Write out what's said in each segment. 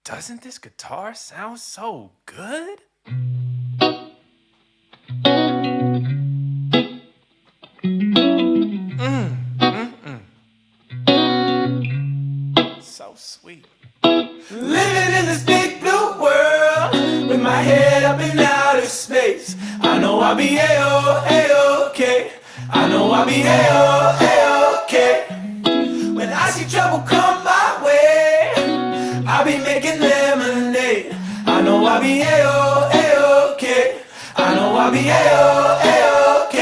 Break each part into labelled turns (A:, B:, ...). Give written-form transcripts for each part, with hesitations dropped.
A: Doesn't this guitar sound so good? So sweet.
B: Living in this big blue world with my head up in outer space. I know I'll be A-O-K. I know I'll be A-O-K. When I see trouble come my way, I'll be making lemonade. I know I'll be A-O-K. I know I'll be A-O-K.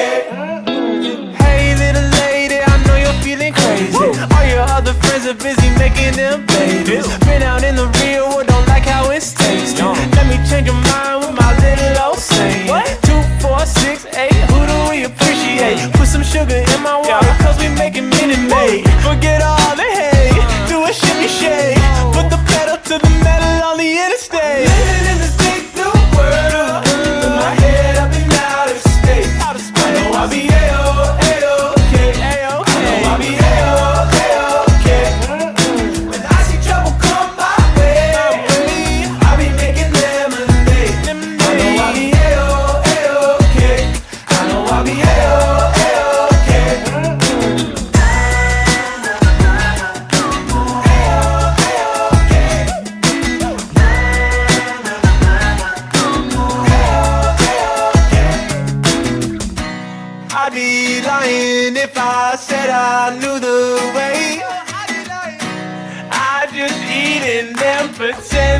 A: Hey little lady, I know you're feeling crazy. All your other friends are busy making them babies. Been out in the real world, don't like how it's tasting. Let me change your mind with my little old saying. 2, 4, 6, 8, who do we appreciate? Put some sugar in my water, cause we making Minute Maid. Forget all the hate, do a shimmy shake. Put the pedal to the metal on the interstate.
B: Living in this big blue world with my head up in outer space. I know I'll be A-O-K. I know I'll be A-O-K. When I see trouble come my way, I'll be making lemonade. I know I'll be A-O-K. I know I'll be A-O-K.
A: I'd be lying if I said I knew the way. I just eat and then pretend